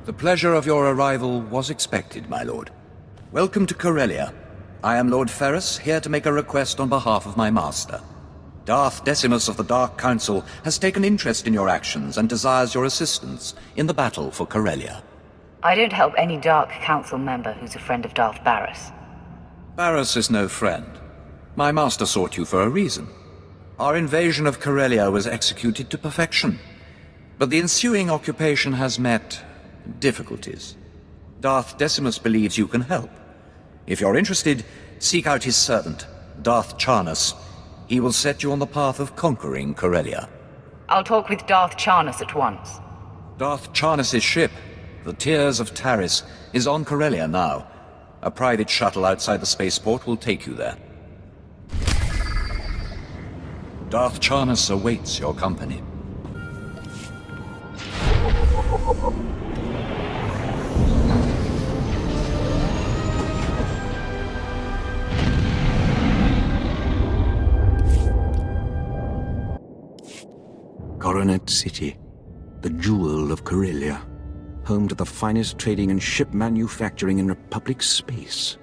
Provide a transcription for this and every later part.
The pleasure of your arrival was expected, my lord. Welcome to Corellia. I am Lord Ferrus, here to make a request on behalf of my master. Darth Decimus of the Dark Council has taken interest in your actions and desires your assistance in the battle for Corellia. I don't help any Dark Council member who's a friend of Darth Barris. Barris is no friend. My master sought you for a reason. Our invasion of Corellia was executed to perfection, but the ensuing occupation has met difficulties. Darth Decimus believes you can help. If you're interested, seek out his servant, Darth Charnus. He will set you on the path of conquering Corellia. I'll talk with Darth Charnus at once. Darth Charnus' ship, the Tears of Taris, is on Corellia now. A private shuttle outside the spaceport will take you there. Darth Charnus awaits your company. Coronet City, the jewel of Corellia, home to the finest trading and ship manufacturing in Republic space.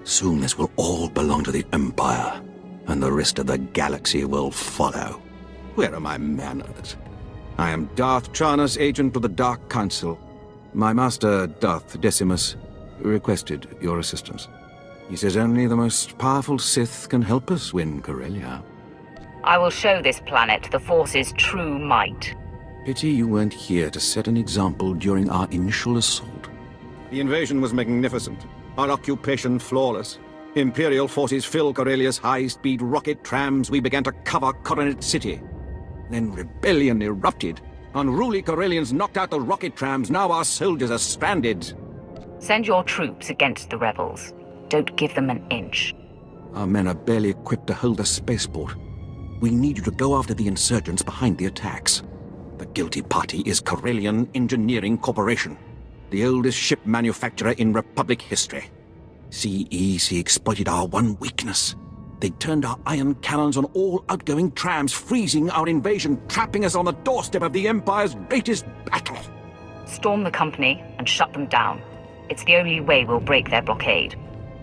Soon this will all belong to the Empire, and the rest of the galaxy will follow. Where are my manners? I am Darth Charnus, agent of the Dark Council. My master, Darth Decimus, requested your assistance. He says only the most powerful Sith can help us win Corellia. I will show this planet the Force's true might. Pity you weren't here to set an example during our initial assault. The invasion was magnificent. Our occupation flawless. Imperial forces fill Corellia's high-speed rocket trams. We began to cover Coronet City. Then rebellion erupted. Unruly Corellians knocked out the rocket trams. Now our soldiers are stranded. Send your troops against the rebels. Don't give them an inch. Our men are barely equipped to hold the spaceport. We need you to go after the insurgents behind the attacks. The guilty party is Corellian Engineering Corporation, the oldest ship manufacturer in Republic history. CEC exploited our one weakness. They turned our ion cannons on all outgoing trams, freezing our invasion, trapping us on the doorstep of the Empire's greatest battle. Storm the company and shut them down. It's the only way we'll break their blockade.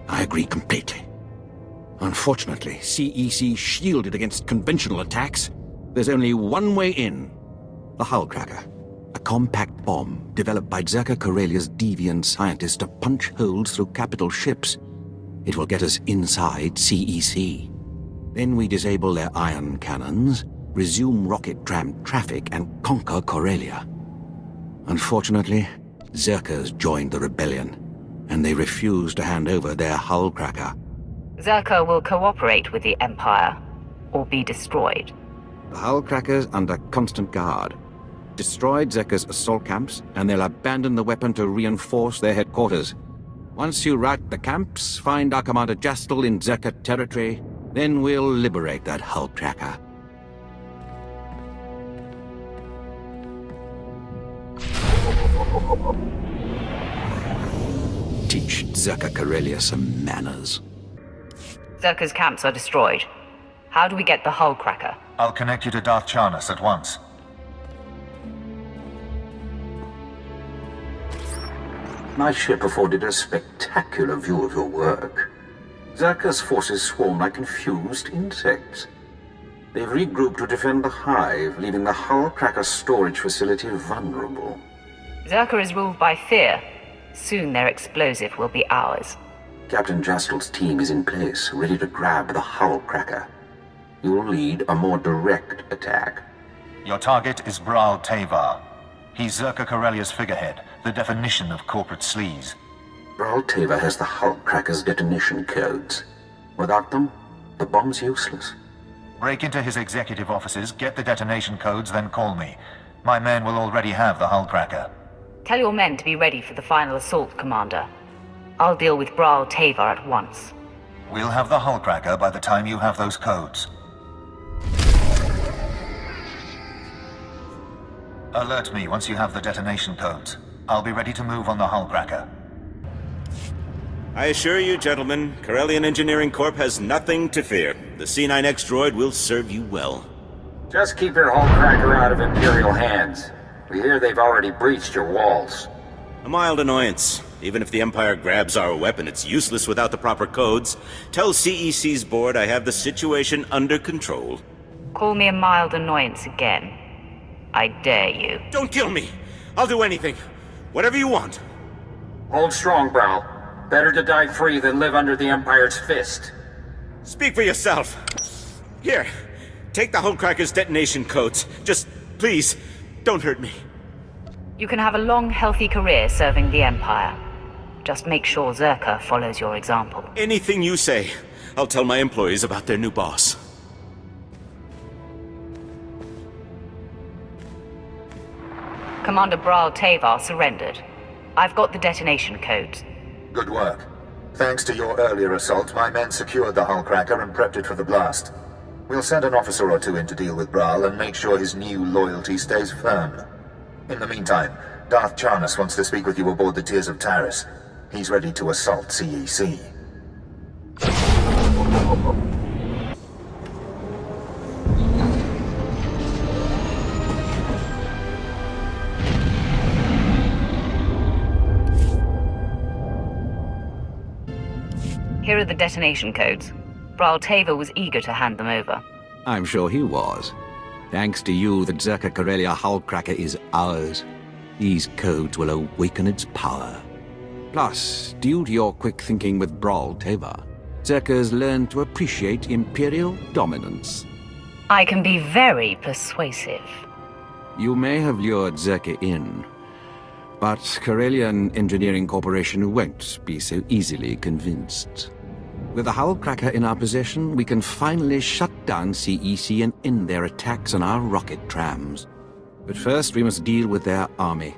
I agree completely. Unfortunately, CEC shielded against conventional attacks. There's only one way in. The hull cracker. A compact bomb developed by Zerka Corellia's deviant scientists to punch holes through capital ships. It will get us inside CEC. Then we disable their ion cannons, resume rocket tram traffic, and conquer Corellia. Unfortunately, Zerkers joined the rebellion, and they refuse to hand over their hull cracker. Zerka will cooperate with the Empire, or be destroyed. The hull cracker's under constant guard. Destroyed Zerka's assault camps, and they'll abandon the weapon to reinforce their headquarters. Once you rout the camps, find our Commander Jastel in Zerka territory, then we'll liberate that hull cracker. Teach Zerka Corellia some manners. Zerka's camps are destroyed. How do we get the hull cracker? I'll connect you to Darth Charnus at once. My ship afforded a spectacular view of your work. Zerka's forces swarm like confused insects. They've regrouped to defend the hive, leaving the hull cracker storage facility vulnerable. Zerka is ruled by fear. Soon their explosive will be ours. Captain Jastel's team is in place, ready to grab the hull cracker. You'll lead a more direct attack. Your target is Bral Tavar. He's Zerka Corellia's figurehead, the definition of corporate sleaze. Bral Tavar has the hull cracker's detonation codes. Without them, the bomb's useless. Break into his executive offices, get the detonation codes, then call me. My men will already have the hull cracker. Tell your men to be ready for the final assault, Commander. I'll deal with Bral Tavar at once. We'll have the hull cracker by the time you have those codes. Alert me once you have the detonation codes. I'll be ready to move on the hull cracker. I assure you, gentlemen, Corellian Engineering Corp has nothing to fear. The C9X droid will serve you well. Just keep your hull cracker out of Imperial hands. We hear they've already breached your walls. A mild annoyance. Even if the Empire grabs our weapon, it's useless without the proper codes. Tell CEC's board I have the situation under control. Call me a mild annoyance again. I dare you. Don't kill me! I'll do anything. Whatever you want. Hold strong, Browl. Better to die free than live under the Empire's fist. Speak for yourself. Here, take the Hullcracker's detonation codes. Just, please, don't hurt me. You can have a long, healthy career serving the Empire. Just make sure Zerka follows your example. Anything you say. I'll tell my employees about their new boss. Commander Bral Tavar surrendered. I've got the detonation codes. Good work. Thanks to your earlier assault, my men secured the Hullcracker and prepped it for the blast. We'll send an officer or two in to deal with Bral and make sure his new loyalty stays firm. In the meantime, Darth Charnas wants to speak with you aboard the Tears of Taris. He's ready to assault CEC. Here are the detonation codes. Bral Tavar was eager to hand them over. I'm sure he was. Thanks to you, the Zerka Corellia Hullcracker is ours. These codes will awaken its power. Plus, due to your quick thinking with Bral Tavar, Zerka's learned to appreciate Imperial dominance. I can be very persuasive. You may have lured Zerka in, but Corellian Engineering Corporation won't be so easily convinced. With the Hullcracker in our possession, we can finally shut down CEC and end their attacks on our rocket trams. But first, we must deal with their army.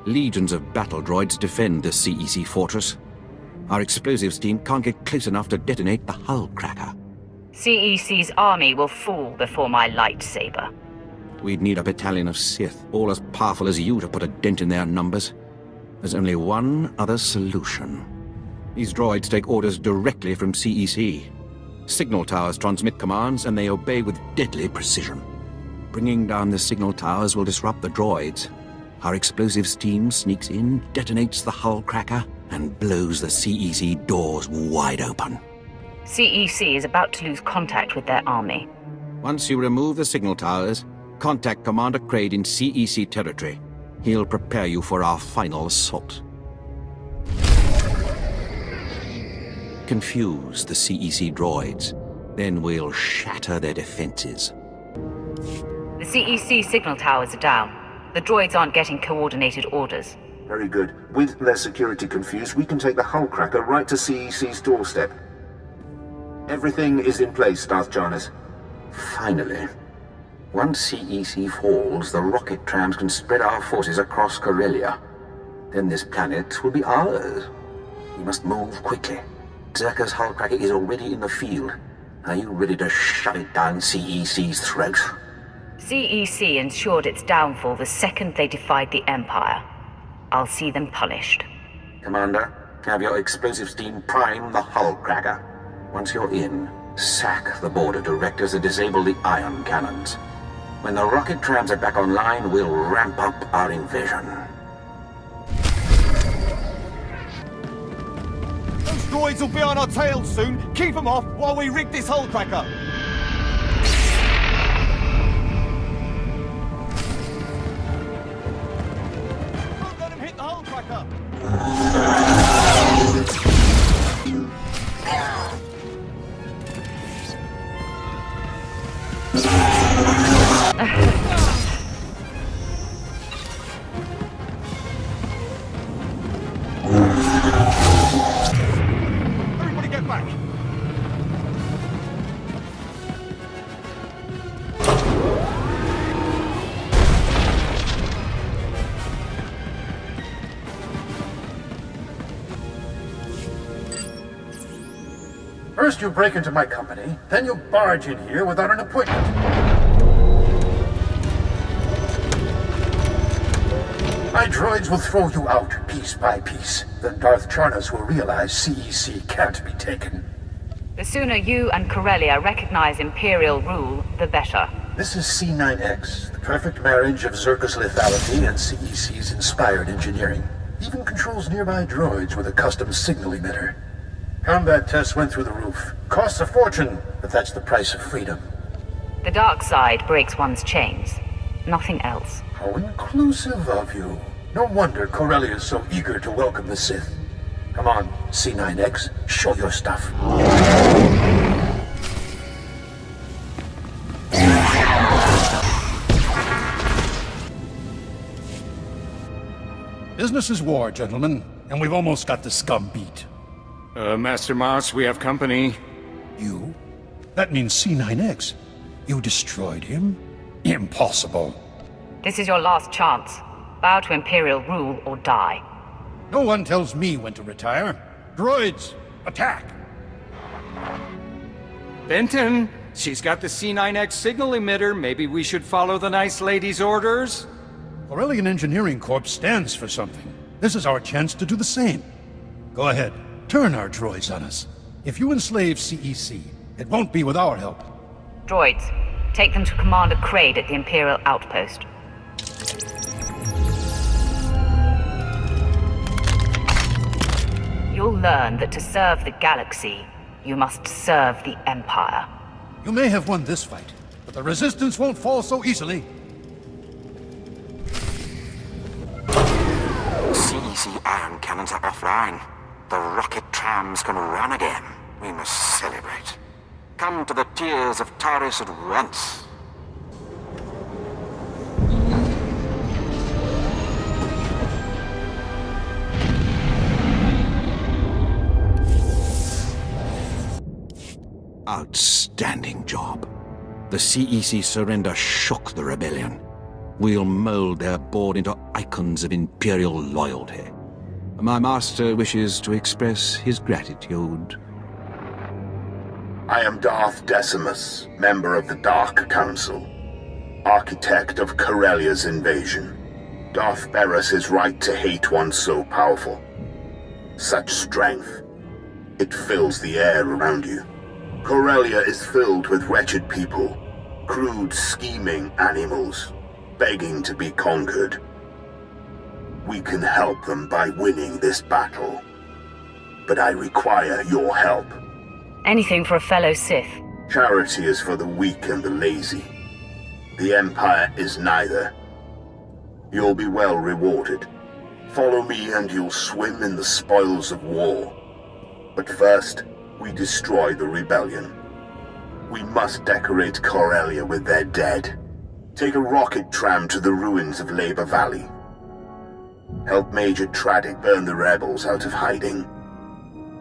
Legions of battle droids defend the CEC fortress. Our explosives team can't get close enough to detonate the Hullcracker. CEC's army will fall before my lightsaber. We'd need a battalion of Sith, all as powerful as you, to put a dent in their numbers. There's only one other solution. These droids take orders directly from CEC. Signal towers transmit commands, and they obey with deadly precision. Bringing down the signal towers will disrupt the droids. Our explosives team sneaks in, detonates the Hullcracker, and blows the CEC doors wide open. CEC is about to lose contact with their army. Once you remove the signal towers, contact Commander Kraid in CEC territory. He'll prepare you for our final assault. Confuse the CEC droids. Then we'll shatter their defenses. The CEC signal towers are down. The droids aren't getting coordinated orders. Very good. With their security confused, we can take the Hullcracker right to CEC's doorstep. Everything is in place, Darth Charnas. Finally. Once CEC falls, the rocket trams can spread our forces across Corellia. Then this planet will be ours. We must move quickly. Zerka's Hullcracker is already in the field. Are you ready to shove it down CEC's throat? CEC ensured its downfall the second they defied the Empire. I'll see them punished. Commander, have your explosives team prime the Hullcracker. Once you're in, sack the border directors and disable the ion cannons. When the rocket trams are back online, we'll ramp up our invasion. Those droids will be on our tails soon. Keep them off while we rig this Hullcracker. Don't let him hit the Hullcracker. Everybody get back! First you break into my company, then you barge in here without an appointment. My droids will throw you out piece by piece. Then Darth Charnas will realize CEC can't be taken. The sooner you and Corellia recognize Imperial rule, the better. This is C9X, the perfect marriage of Zerka's lethality and CEC's inspired engineering. Even controls nearby droids with a custom signal emitter. Combat tests went through the roof. Costs a fortune, but that's the price of freedom. The dark side breaks one's chains. Nothing else. How inclusive of you. No wonder Corellia is so eager to welcome the Sith. Come on, C9X, show your stuff. Business is war, gentlemen, and we've almost got the scum beat. Master Moss, we have company. You? That means C9X. You destroyed him? Impossible. This is your last chance. Bow to Imperial rule or die. No one tells me when to retire. Droids, attack! Benton, she's got the C9X signal emitter. Maybe we should follow the nice lady's orders? Corellian Engineering Corps stands for something. This is our chance to do the same. Go ahead, turn our droids on us. If you enslave CEC, it won't be with our help. Droids, take them to Commander Kraid at the Imperial Outpost. You'll learn that to serve the galaxy, you must serve the Empire. You may have won this fight, but the Resistance won't fall so easily. CEC ion cannons are offline. The rocket trams can run again. We must celebrate. Come to the tears of Taris at once. Outstanding job. The CEC surrender shook the rebellion. We'll mold their board into icons of Imperial loyalty. My master wishes to express his gratitude. I am Darth Decimus, member of the Dark Council, architect of Corellia's invasion. Darth bears his right to hate one so powerful. Such strength. It fills the air around you. Corellia is filled with wretched people, crude, scheming animals, begging to be conquered. We can help them by winning this battle. But I require your help. Anything for a fellow Sith. Charity is for the weak and the lazy. The Empire is neither. You'll be well rewarded. Follow me and you'll swim in the spoils of war. But first, we destroy the rebellion. We must decorate Corellia with their dead. Take a rocket tram to the ruins of Labor Valley. Help Major Tradic burn the rebels out of hiding.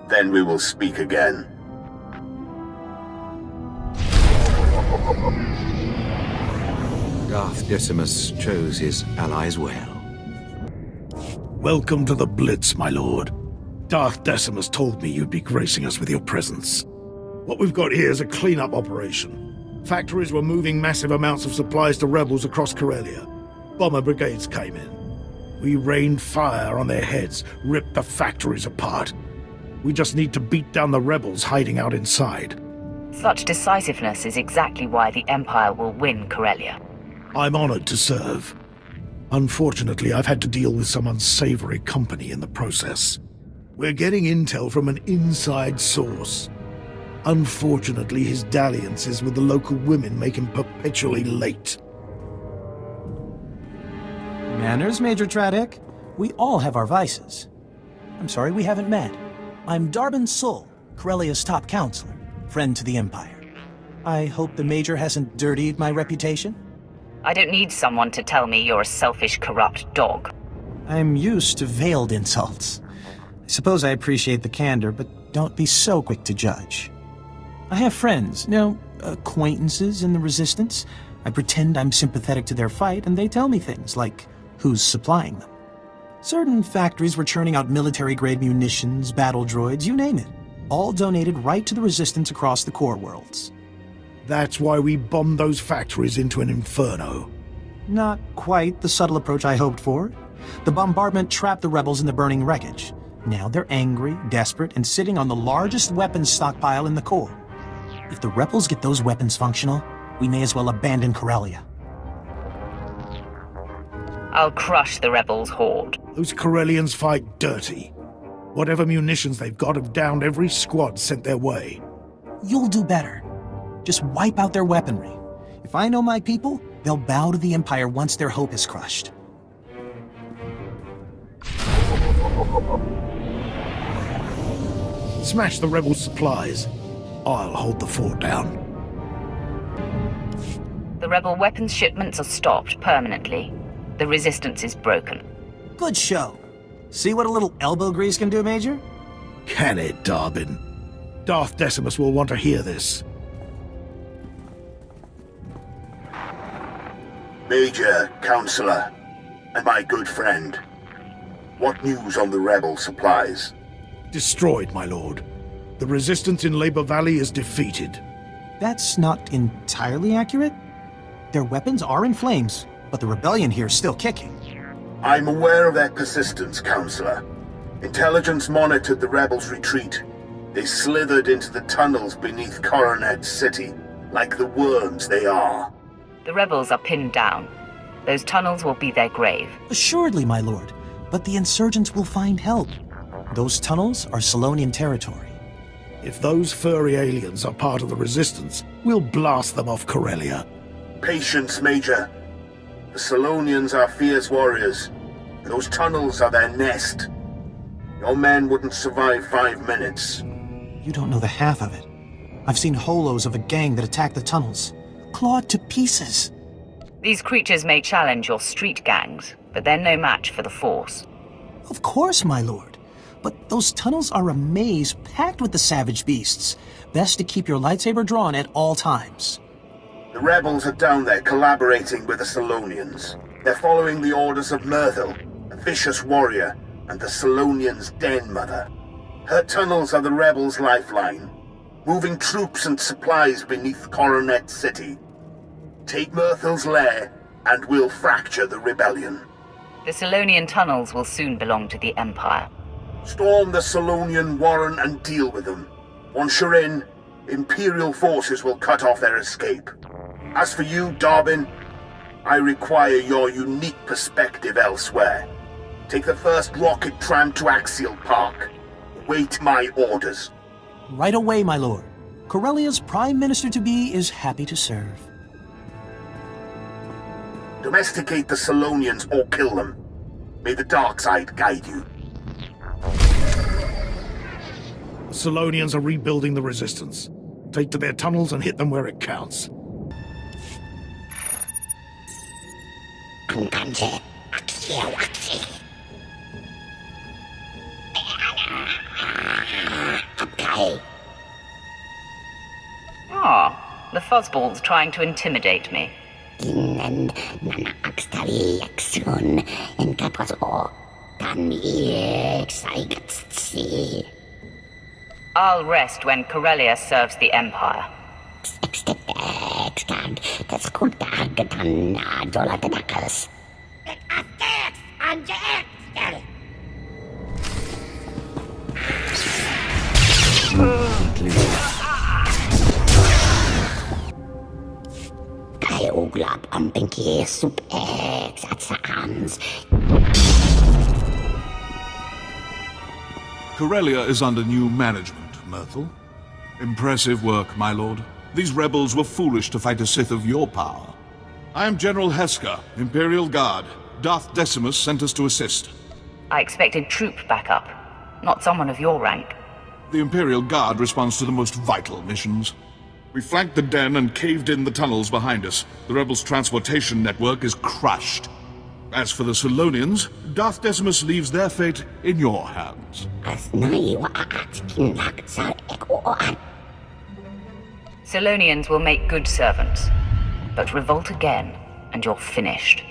Then we will speak again. Darth Decimus chose his allies well. Welcome to the Blitz, my lord. Darth Decimus told me you'd be gracing us with your presence. What we've got here is a clean-up operation. Factories were moving massive amounts of supplies to rebels across Corellia. Bomber brigades came in. We rained fire on their heads, ripped the factories apart. We just need to beat down the rebels hiding out inside. Such decisiveness is exactly why the Empire will win Corellia. I'm honored to serve. Unfortunately, I've had to deal with some unsavory company in the process. We're getting intel from an inside source. Unfortunately, his dalliances with the local women make him perpetually late. Manners, Major Tradic. We all have our vices. I'm sorry we haven't met. I'm Darbin Sul, Corellia's top counselor, friend to the Empire. I hope the Major hasn't dirtied my reputation? I don't need someone to tell me you're a selfish, corrupt dog. I'm used to veiled insults. I suppose I appreciate the candor, but don't be so quick to judge. I have friends, acquaintances in the Resistance. I pretend I'm sympathetic to their fight, and they tell me things like who's supplying them. Certain factories were churning out military-grade munitions, battle droids, you name it. All donated right to the Resistance across the core worlds. That's why we bombed those factories into an inferno. Not quite the subtle approach I hoped for. The bombardment trapped the rebels in the burning wreckage. Now they're angry, desperate, and sitting on the largest weapons stockpile in the core. If the rebels get those weapons functional, we may as well abandon Corellia. I'll crush the rebels' horde. Those Corellians fight dirty. Whatever munitions they've got have downed every squad sent their way. You'll do better. Just wipe out their weaponry. If I know my people, they'll bow to the Empire once their hope is crushed. Smash the rebel supplies. I'll hold the fort down. The rebel weapons shipments are stopped permanently. The resistance is broken. Good show. See what a little elbow grease can do, Major? Can it, Darbin? Darth Decimus will want to hear this. Major, Counselor, and my good friend. What news on the rebel supplies? Destroyed, my lord. The resistance in Labor Valley is defeated. That's not entirely accurate. Their weapons are in flames, but the rebellion here is still kicking. I'm aware of their persistence, Counselor. Intelligence monitored the rebels' retreat. They slithered into the tunnels beneath Coronet City, like the worms they are. The rebels are pinned down. Those tunnels will be their grave. Assuredly, my lord, but the insurgents will find help. Those tunnels are Solonian territory. If those furry aliens are part of the resistance, we'll blast them off Corellia. Patience, Major. The Solonians are fierce warriors. Those tunnels are their nest. Your men wouldn't survive 5 minutes. You don't know the half of it. I've seen holos of a gang that attacked the tunnels. Clawed to pieces. These creatures may challenge your street gangs, but they're no match for the Force. Of course, my lord. But those tunnels are a maze packed with the savage beasts. Best to keep your lightsaber drawn at all times. The rebels are down there collaborating with the Solonians. They're following the orders of Myrtle, a vicious warrior, and the Solonians' den mother. Her tunnels are the rebels' lifeline, moving troops and supplies beneath Coronet City. Take Myrtle's lair, and we'll fracture the rebellion. The Solonian tunnels will soon belong to the Empire. Storm the Solonian warren and deal with them. Once you're in, Imperial forces will cut off their escape. As for you, Darbin, I require your unique perspective elsewhere. Take the first rocket tram to Axial Park. Wait my orders. Right away, my lord. Corellia's Prime Minister-to-be is happy to serve. Domesticate the Solonians or kill them. May the dark side guide you. The Solonians are rebuilding the resistance. Take to their tunnels and hit them where it counts. Ah, the fuzzball's trying to intimidate me. I'll rest when Corellia serves the Empire. Corellia is under new management, Myrtle. Impressive work, my lord. These rebels were foolish to fight a Sith of your power. I am General Heska, Imperial Guard. Darth Decimus sent us to assist. I expected troop backup, not someone of your rank. The Imperial Guard responds to the most vital missions. We flanked the den and caved in the tunnels behind us. The rebels' transportation network is crushed. As for the Solonians, Darth Decimus leaves their fate in your hands. Solonians will make good servants, but revolt again, and you're finished.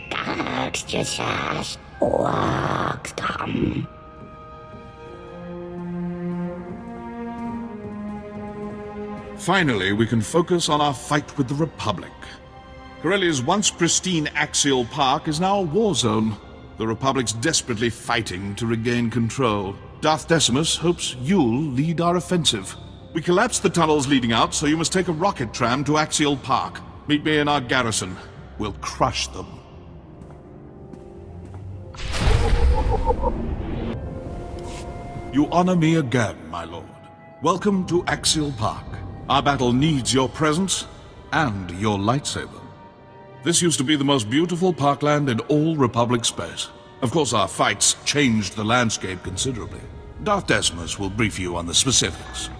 Finally, we can focus on our fight with the Republic. Corellia's once pristine Axial Park is now a war zone. The Republic's desperately fighting to regain control. Darth Decimus hopes you'll lead our offensive. We collapsed the tunnels leading out, so you must take a rocket tram to Axial Park. Meet me in our garrison. We'll crush them. You honor me again, my lord. Welcome to Axial Park. Our battle needs your presence and your lightsaber. This used to be the most beautiful parkland in all Republic space. Of course, our fights changed the landscape considerably. Darth Decimus will brief you on the specifics.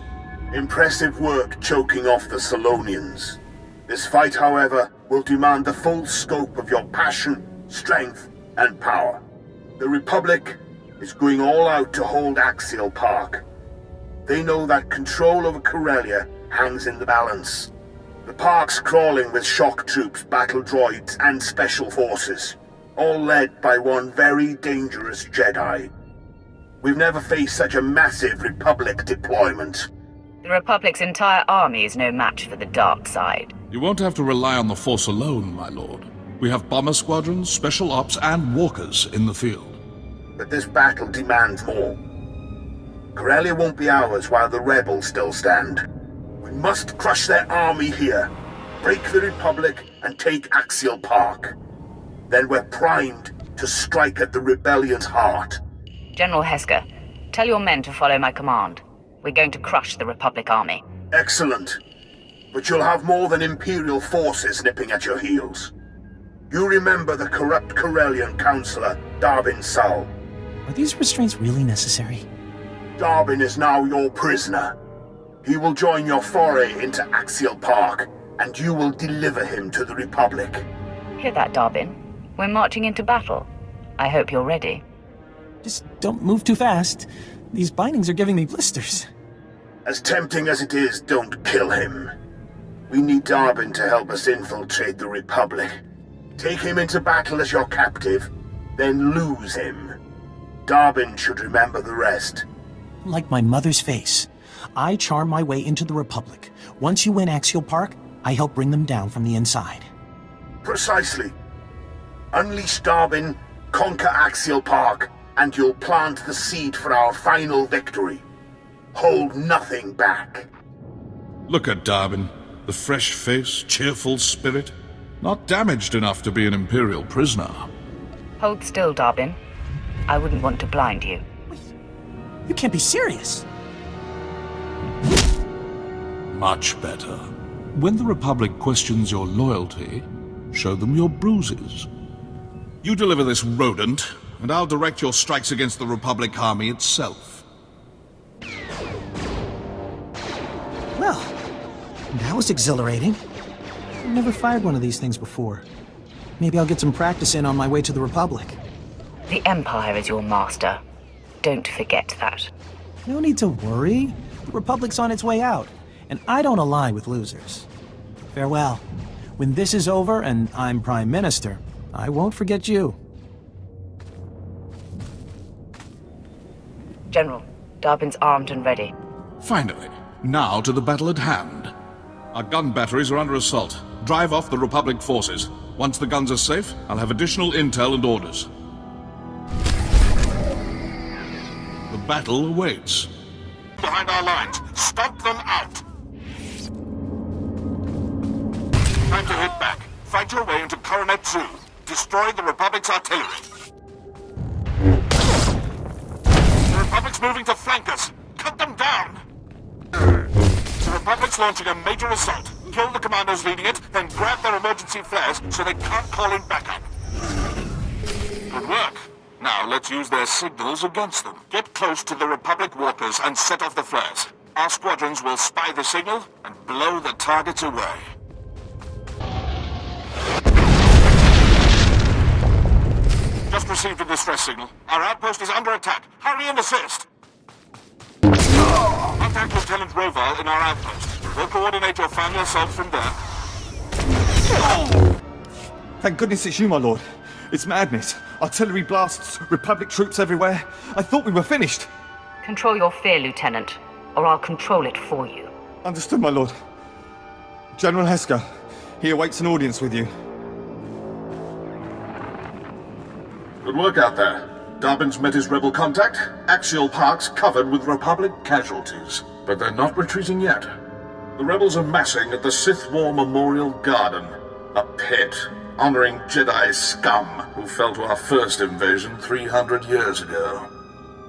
Impressive work choking off the Salonians. This fight, however, will demand the full scope of your passion, strength, and power. The Republic is going all out to hold Axial Park. They know that control over Corellia hangs in the balance. The park's crawling with shock troops, battle droids, and special forces, all led by one very dangerous Jedi. We've never faced such a massive Republic deployment. The Republic's entire army is no match for the dark side. You won't have to rely on the Force alone, my lord. We have bomber squadrons, special ops, and walkers in the field. But this battle demands more. Corellia won't be ours while the rebels still stand. We must crush their army here, break the Republic, and take Axial Park. Then we're primed to strike at the rebellion's heart. General Hesker, tell your men to follow my command. We're going to crush the Republic army. Excellent. But you'll have more than Imperial forces nipping at your heels. You remember the corrupt Corellian counselor, Darbin Sal. Are these restraints really necessary? Darbin is now your prisoner. He will join your foray into Axial Park, and you will deliver him to the Republic. Hear that, Darbin? We're marching into battle. I hope you're ready. Just don't move too fast. These bindings are giving me blisters. As tempting as it is, don't kill him. We need Darbin to help us infiltrate the Republic. Take him into battle as your captive, then lose him. Darbin should remember the rest. Like my mother's face. I charm my way into the Republic. Once you win Axial Park, I help bring them down from the inside. Precisely. Unleash Darbin, conquer Axial Park, and you'll plant the seed for our final victory. Hold nothing back. Look at Darbin. The fresh face, cheerful spirit. Not damaged enough to be an Imperial prisoner. Hold still, Darbin. I wouldn't want to blind you. Wait, you can't be serious. Much better. When the Republic questions your loyalty, show them your bruises. You deliver this rodent, and I'll direct your strikes against the Republic army itself. Well, that was exhilarating. I've never fired one of these things before. Maybe I'll get some practice in on my way to the Republic. The Empire is your master. Don't forget that. No need to worry. The Republic's on its way out, and I don't align with losers. Farewell. When this is over and I'm Prime Minister, I won't forget you. General, Darbin's armed and ready. Finally, now to the battle at hand. Our gun batteries are under assault. Drive off the Republic forces. Once the guns are safe, I'll have additional intel and orders. The battle awaits. Behind our lines. Stomp them out. Time to hit back. Fight your way into Coronet 2. Destroy the Republic's artillery. The Republic's moving to flank us. Cut them down. The Republic's launching a major assault. Kill the commandos leading it, then grab their emergency flares so they can't call in backup. Good work. Now let's use their signals against them. Get close to the Republic walkers and set off the flares. Our squadrons will spy the signal and blow the targets away. Just received a distress signal. Our outpost is under attack. Hurry and assist. Contact Lieutenant Roval in our outpost. We'll coordinate your final assault from there. Thank goodness it's you, my lord. It's madness. Artillery blasts, Republic troops everywhere. I thought we were finished. Control your fear, Lieutenant, or I'll control it for you. Understood, my lord. General Hesker, he awaits an audience with you. Good work out there. Darbin's met his rebel contact. Axial Park's covered with Republic casualties. But they're not retreating yet. The rebels are massing at the Sith War Memorial Garden. A pit, honoring Jedi scum who fell to our first invasion 300 years ago.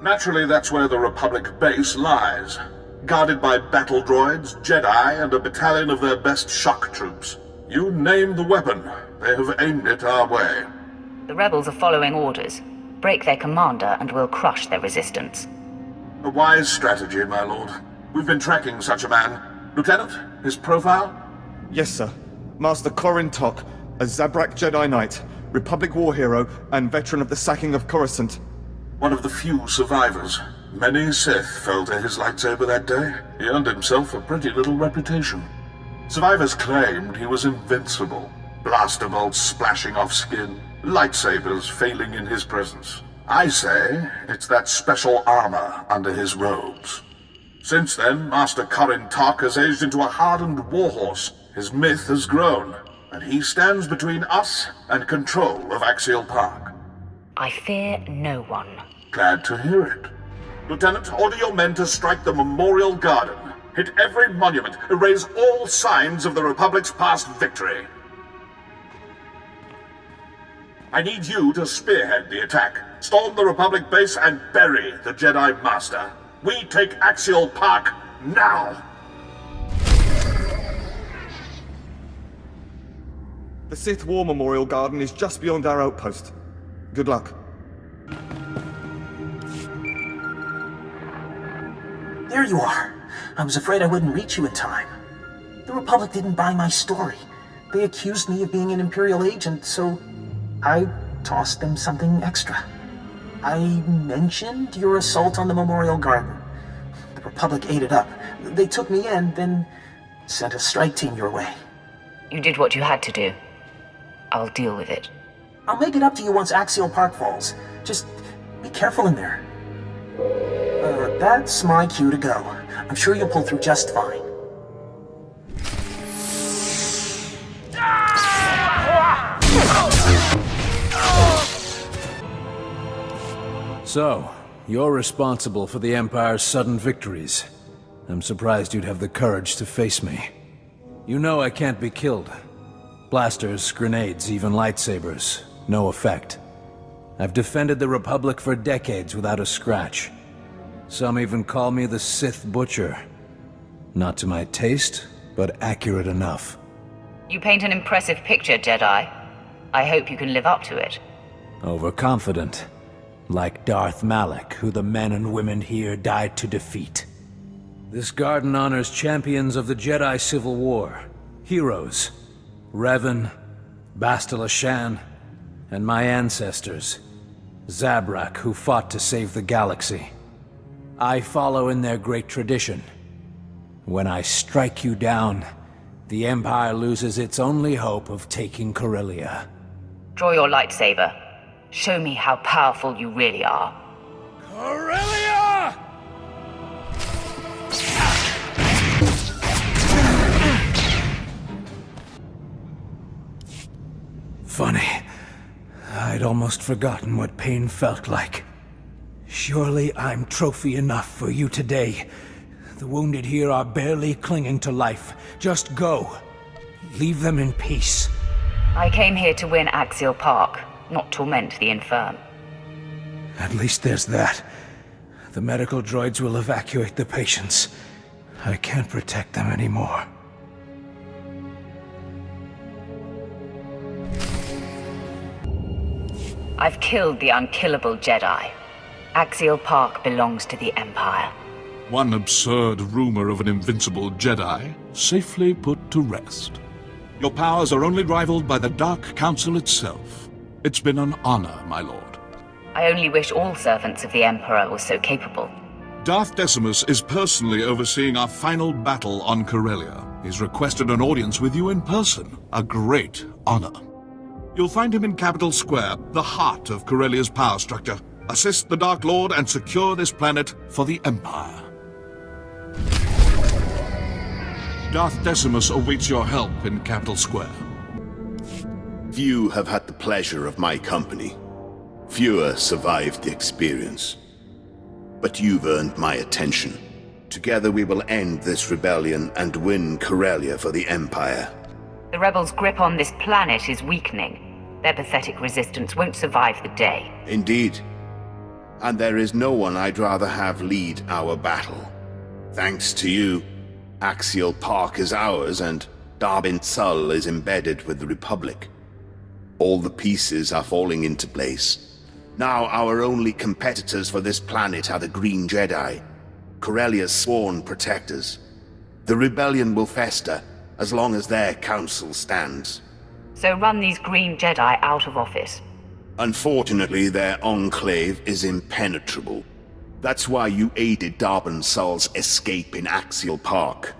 Naturally, that's where the Republic base lies. Guarded by battle droids, Jedi, and a battalion of their best shock troops. You name the weapon, they have aimed it our way. The rebels are following orders. Break their commander and we'll crush their resistance. A wise strategy, my lord. We've been tracking such a man. Lieutenant, his profile? Yes, sir. Master Corin Tok, a Zabrak Jedi Knight, Republic war hero, and veteran of the sacking of Coruscant. One of the few survivors. Many Sith fell to his lightsaber that day. He earned himself a pretty little reputation. Survivors claimed he was invincible. Blaster bolts splashing off skin, lightsabers failing in his presence. I say it's that special armor under his robes. Since then, Master Corin Tok has aged into a hardened warhorse. His myth has grown, and he stands between us and control of Axial Park. I fear no one. Glad to hear it. Lieutenant, order your men to strike the Memorial Garden. Hit every monument, erase all signs of the Republic's past victory. I need you to spearhead the attack. Storm the Republic base and bury the Jedi Master. We take Axial Park now! The Sith War Memorial Garden is just beyond our outpost. Good luck. There you are. I was afraid I wouldn't reach you in time. The Republic didn't buy my story. They accused me of being an Imperial agent, so I tossed them something extra. I mentioned your assault on the Memorial Garden. The Republic ate it up. They took me in, then sent a strike team your way. You did what you had to do. I'll deal with it. I'll make it up to you once Axial Park falls. Just be careful in there. That's my cue to go. I'm sure you'll pull through just fine. So, you're responsible for the Empire's sudden victories. I'm surprised you'd have the courage to face me. You know I can't be killed. Blasters, grenades, even lightsabers. No effect. I've defended the Republic for decades without a scratch. Some even call me the Sith Butcher. Not to my taste, but accurate enough. You paint an impressive picture, Jedi. I hope you can live up to it. Overconfident. Like Darth Malak, who the men and women here died to defeat. This garden honors champions of the Jedi Civil War. Heroes. Revan, Bastila Shan, and my ancestors. Zabrak, who fought to save the galaxy. I follow in their great tradition. When I strike you down, the Empire loses its only hope of taking Corellia. Draw your lightsaber. Show me how powerful you really are. Corellia! Funny. I'd almost forgotten what pain felt like. Surely I'm trophy enough for you today. The wounded here are barely clinging to life. Just go. Leave them in peace. I came here to win Axial Park, not torment the infirm. At least there's that. The medical droids will evacuate the patients. I can't protect them anymore. I've killed the unkillable Jedi. Axial Park belongs to the Empire. One absurd rumor of an invincible Jedi safely put to rest. Your powers are only rivaled by the Dark Council itself. It's been an honor, my lord. I only wish all servants of the Emperor were so capable. Darth Decimus is personally overseeing our final battle on Corellia. He's requested an audience with you in person. A great honor. You'll find him in Capital Square, the heart of Corellia's power structure. Assist the Dark Lord and secure this planet for the Empire. Darth Decimus awaits your help in Capital Square. Few have had the pleasure of my company. Fewer survived the experience. But you've earned my attention. Together we will end this rebellion and win Corellia for the Empire. The rebels' grip on this planet is weakening. Their pathetic resistance won't survive the day. Indeed. And there is no one I'd rather have lead our battle. Thanks to you, Axial Park is ours and Darbin Sul is embedded with the Republic. All the pieces are falling into place. Now our only competitors for this planet are the Green Jedi, Corellia's sworn protectors. The rebellion will fester as long as their council stands. So run these Green Jedi out of office. Unfortunately, their enclave is impenetrable. That's why you aided Darbin Sul's escape in Axial Park.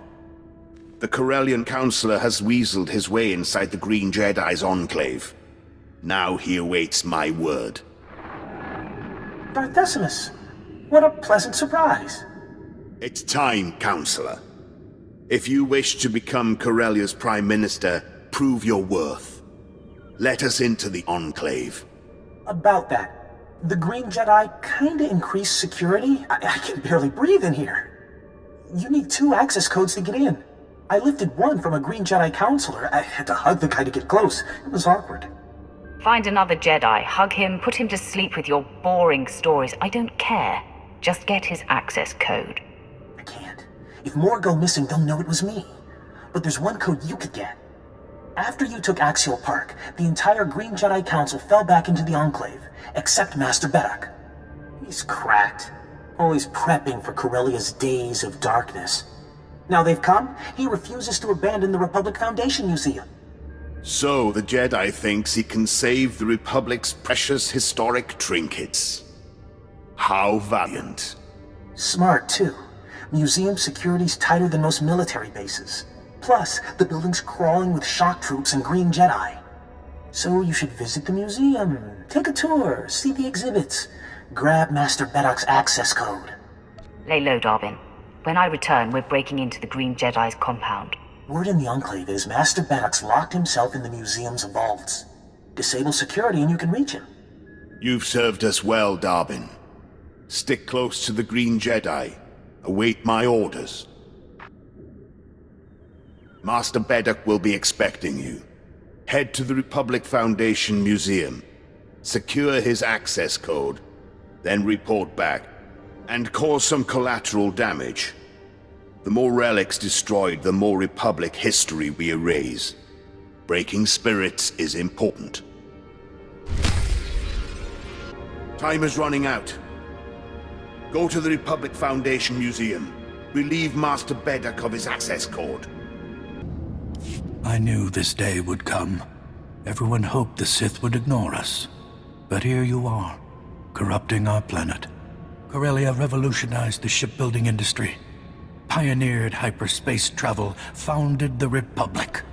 The Corellian Councillor has weaseled his way inside the Green Jedi's enclave. Now he awaits my word. Darth Decimus, what a pleasant surprise. It's time, Councillor. If you wish to become Corellia's Prime Minister, prove your worth. Let us into the enclave. About that, the Green Jedi kinda increased security. I can barely breathe in here. You need 2 access codes to get in. I lifted one from a Green Jedi counselor. I had to hug the guy to get close. It was awkward. Find another Jedi, hug him, put him to sleep with your boring stories. I don't care. Just get his access code. I can't. If more go missing, they'll know it was me. But there's one code you could get. After you took Axial Park, the entire Green Jedi Council fell back into the Enclave, except Master Beddock. He's cracked. Always prepping for Corellia's days of darkness. Now they've come, he refuses to abandon the Republic Foundation Museum. So the Jedi thinks he can save the Republic's precious historic trinkets. How valiant. Smart, too. Museum security's tighter than most military bases. Plus, the building's crawling with shock troops and Green Jedi. So you should visit the museum, take a tour, see the exhibits, grab Master Beddock's access code. Lay low, Darbin. When I return, we're breaking into the Green Jedi's compound. Word in the Enclave is Master Beddock's locked himself in the museum's vaults. Disable security and you can reach him. You've served us well, Darbin. Stick close to the Green Jedi. Await my orders. Master Beddock will be expecting you. Head to the Republic Foundation Museum. Secure his access code. Then report back. And cause some collateral damage. The more relics destroyed, the more Republic history we erase. Breaking spirits is important. Time is running out. Go to the Republic Foundation Museum. Relieve Master Beddock of his access code. I knew this day would come. Everyone hoped the Sith would ignore us. But here you are, corrupting our planet. Corellia revolutionized the shipbuilding industry, pioneered hyperspace travel, founded the Republic.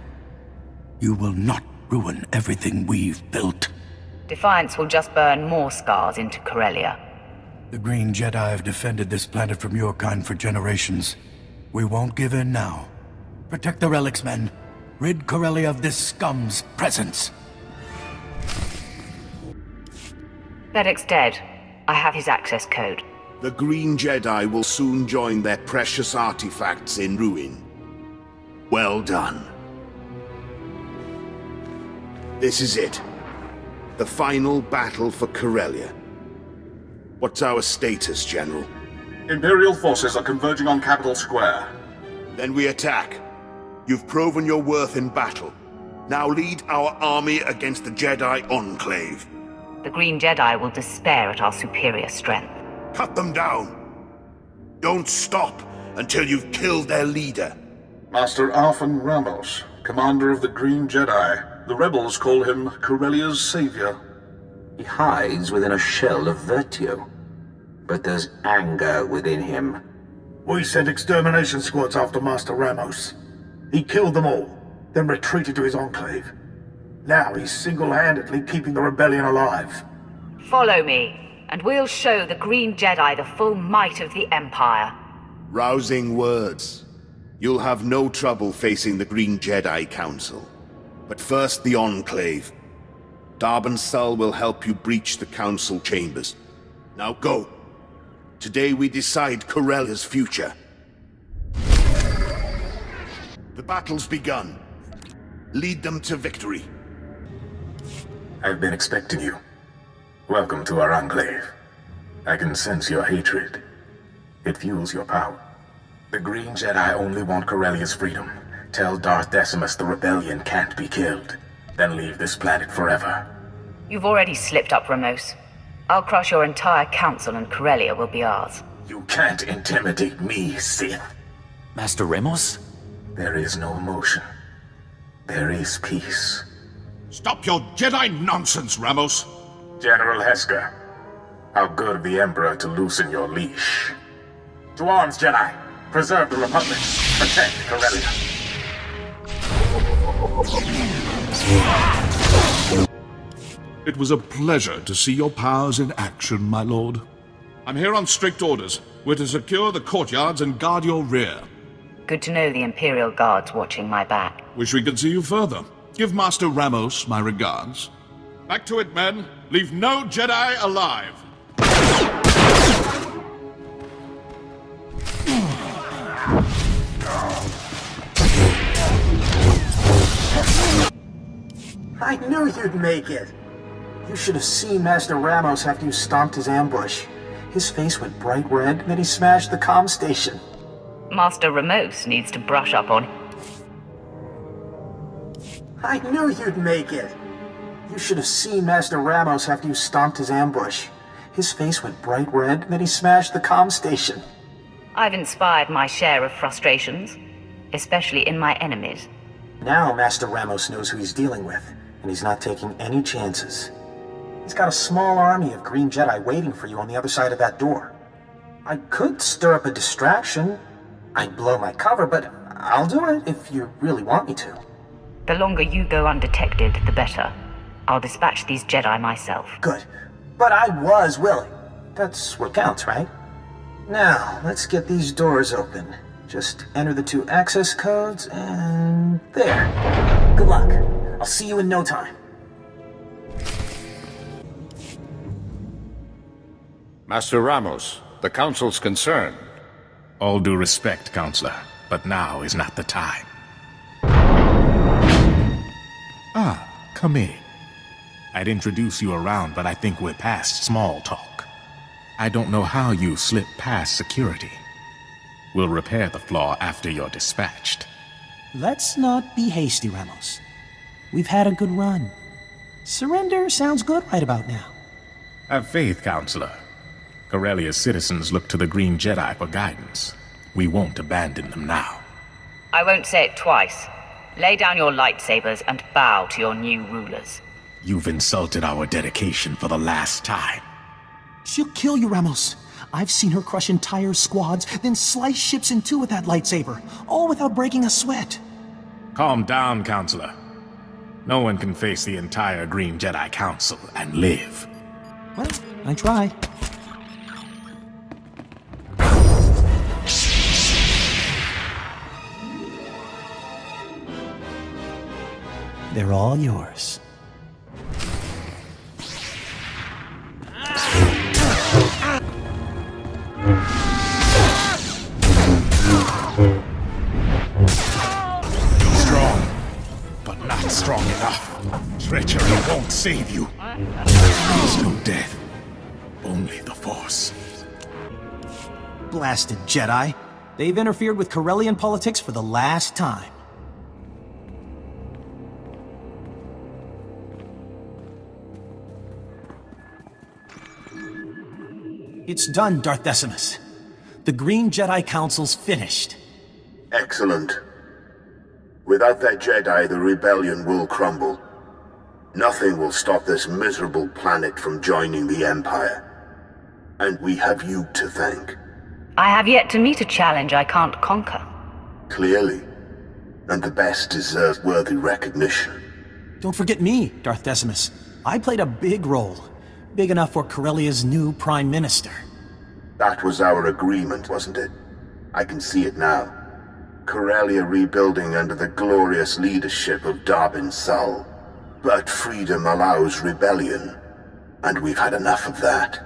You will not ruin everything we've built. Defiance will just burn more scars into Corellia. The Green Jedi have defended this planet from your kind for generations. We won't give in now. Protect the relics, men. Rid Corellia of this scum's presence. Beddock's dead. I have his access code. The Green Jedi will soon join their precious artifacts in ruin. Well done. This is it. The final battle for Corellia. What's our status, General? Imperial forces are converging on Capital Square. Then we attack. You've proven your worth in battle. Now lead our army against the Jedi Enclave. The Green Jedi will despair at our superior strength. Cut them down. Don't stop until you've killed their leader. Master Arfan Ramos, commander of the Green Jedi. The rebels call him Corellia's savior. He hides within a shell of virtue. But there's anger within him. We sent extermination squads after Master Ramos. He killed them all, then retreated to his enclave. Now he's single-handedly keeping the rebellion alive. Follow me, and we'll show the Green Jedi the full might of the Empire. Rousing words. You'll have no trouble facing the Green Jedi Council. But first the Enclave. Darbin Sul will help you breach the Council chambers. Now go. Today we decide Corellia's future. The battle's begun. Lead them to victory. I've been expecting you. Welcome to our enclave. I can sense your hatred. It fuels your power. The Green Jedi only want Corellia's freedom. Tell Darth Decimus the rebellion can't be killed. Then leave this planet forever. You've already slipped up, Ramos. I'll crush your entire council and Corellia will be ours. You can't intimidate me, Sith. Master Ramos? There is no emotion. There is peace. Stop your Jedi nonsense, Ramos! General Hesker, how good of the Emperor to loosen your leash. To arms, Jedi! Preserve the Republic. Protect Corellia. It was a pleasure to see your powers in action, my lord. I'm here on strict orders. We're to secure the courtyards and guard your rear. Good to know the Imperial Guard's watching my back. Wish we could see you further. Give Master Ramos my regards. Back to it, men. Leave no Jedi alive. I knew you'd make it. You should have seen Master Ramos after you stomped his ambush. His face went bright red, then he smashed the comm station. Master Ramos needs to brush up on... I knew you'd make it. You should have seen Master Ramos after you stomped his ambush. His face went bright red, then he smashed the comm station. I've inspired my share of frustrations, especially in my enemies. Now Master Ramos knows who he's dealing with, and he's not taking any chances. He's got a small army of Green Jedi waiting for you on the other side of that door. I could stir up a distraction. I'd blow my cover, but I'll do it if you really want me to. The longer you go undetected, the better. I'll dispatch these Jedi myself. Good. But I was willing. That's what counts, right? Now, let's get these doors open. Just enter the 2 access codes, and there. Good luck. I'll see you in no time. Master Ramos, the Council's concerned. All due respect, Counselor, but now is not the time. Ah, come in. I'd introduce you around, but I think we're past small talk. I don't know how you slipped past security. We'll repair the flaw after you're dispatched. Let's not be hasty, Ramos. We've had a good run. Surrender sounds good right about now. Have faith, Counselor. Corellia's citizens look to the Green Jedi for guidance. We won't abandon them now. I won't say it twice. Lay down your lightsabers and bow to your new rulers. You've insulted our dedication for the last time. She'll kill you, Ramos. I've seen her crush entire squads, then slice ships in 2 with that lightsaber, all without breaking a sweat. Calm down, Counselor. No one can face the entire Green Jedi Council and live. Well, I tried. They're all yours. Strong, but not strong enough. Treachery won't save you. There's no death, only the Force. Blasted Jedi. They've interfered with Corellian politics for the last time. It's done, Darth Decimus. The Green Jedi Council's finished. Excellent. Without that Jedi, the rebellion will crumble. Nothing will stop this miserable planet from joining the Empire. And we have you to thank. I have yet to meet a challenge I can't conquer. Clearly. And the best deserve worthy recognition. Don't forget me, Darth Decimus. I played a big role. Big enough for Corellia's new Prime Minister. That was our agreement, wasn't it? I can see it now. Corellia rebuilding under the glorious leadership of Darbin Sul. But freedom allows rebellion, and we've had enough of that.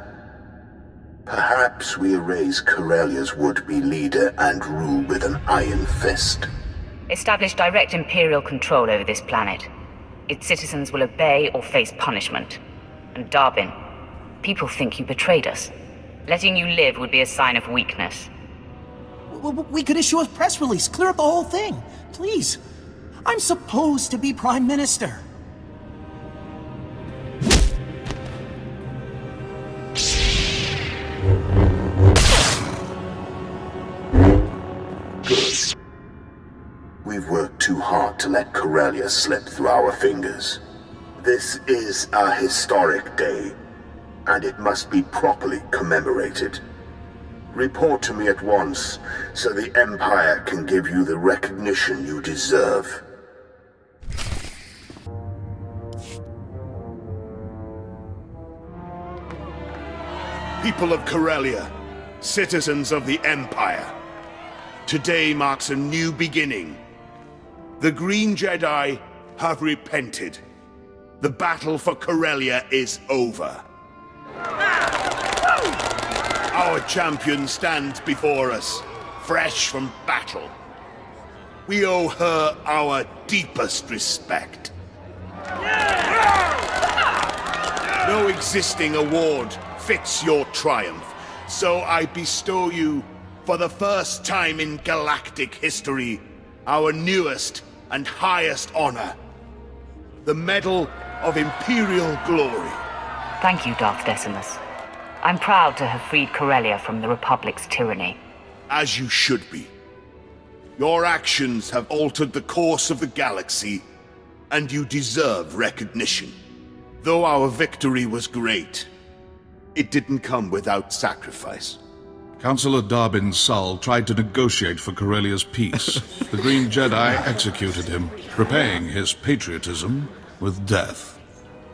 Perhaps we erase Corellia's would-be leader and rule with an iron fist. Establish direct Imperial control over this planet. Its citizens will obey or face punishment. And Darbin, people think you betrayed us. Letting you live would be a sign of weakness. We could issue a press release, clear up the whole thing. Please. I'm supposed to be Prime Minister. Good. We've worked too hard to let Corellia slip through our fingers. This is a historic day, and it must be properly commemorated. Report to me at once, so the Empire can give you the recognition you deserve. People of Corellia, citizens of the Empire, today marks a new beginning. The Green Jedi have repented. The battle for Corellia is over. Our champion stands before us, fresh from battle. We owe her our deepest respect. No existing award fits your triumph, so I bestow you, for the first time in galactic history, our newest and highest honor, the Medal of Imperial Glory. Thank you, Darth Decimus. I'm proud to have freed Corellia from the Republic's tyranny. As you should be. Your actions have altered the course of the galaxy, and you deserve recognition. Though our victory was great, it didn't come without sacrifice. Councillor Darbin Sull tried to negotiate for Corellia's peace. The Green Jedi executed him, repaying his patriotism with death.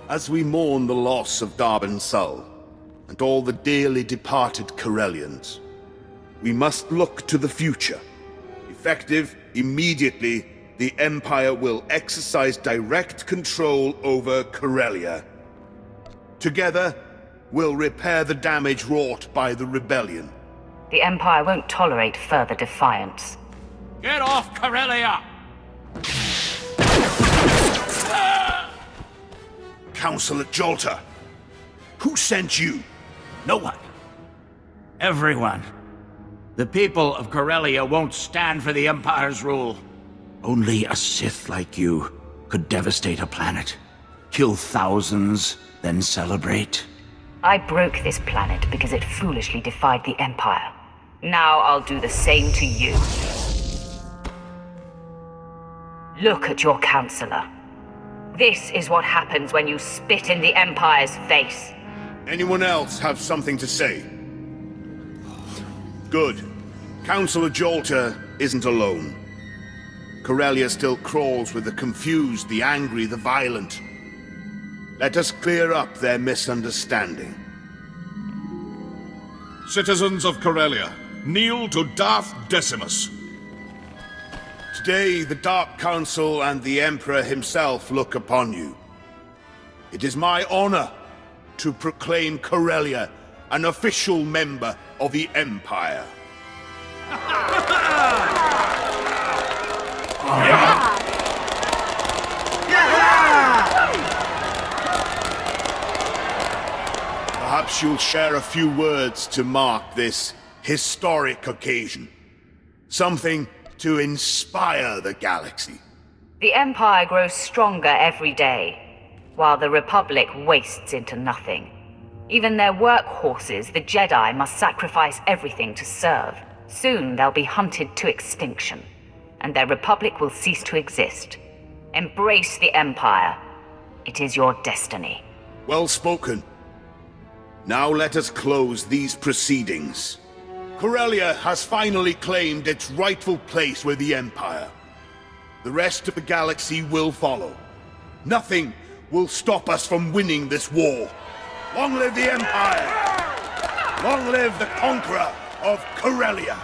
As we mourn the loss of Darbin Sull, and all the dearly departed Corellians, we must look to the future. Effective immediately, the Empire will exercise direct control over Corellia. Together, we'll repair the damage wrought by the rebellion. The Empire won't tolerate further defiance. Get off Corellia! Councillor Jolter, who sent you? No one. Everyone. The people of Corellia won't stand for the Empire's rule. Only a Sith like you could devastate a planet, kill thousands, then celebrate. I broke this planet because it foolishly defied the Empire. Now I'll do the same to you. Look at your counselor. This is what happens when you spit in the Empire's face. Anyone else have something to say? Good. Councillor Jolter isn't alone. Corellia still crawls with the confused, the angry, the violent. Let us clear up their misunderstanding. Citizens of Corellia, kneel to Darth Decimus. Today, the Dark Council and the Emperor himself look upon you. It is my honor to proclaim Corellia an official member of the Empire. Perhaps you'll share a few words to mark this historic occasion. Something to inspire the galaxy. The Empire grows stronger every day, while the Republic wastes into nothing. Even their workhorses, the Jedi, must sacrifice everything to serve. Soon they'll be hunted to extinction, and their Republic will cease to exist. Embrace the Empire. It is your destiny. Well spoken. Now let us close these proceedings. Corellia has finally claimed its rightful place with the Empire. The rest of the galaxy will follow. Nothing will stop us from winning this war. Long live the Empire! Long live the conqueror of Corellia!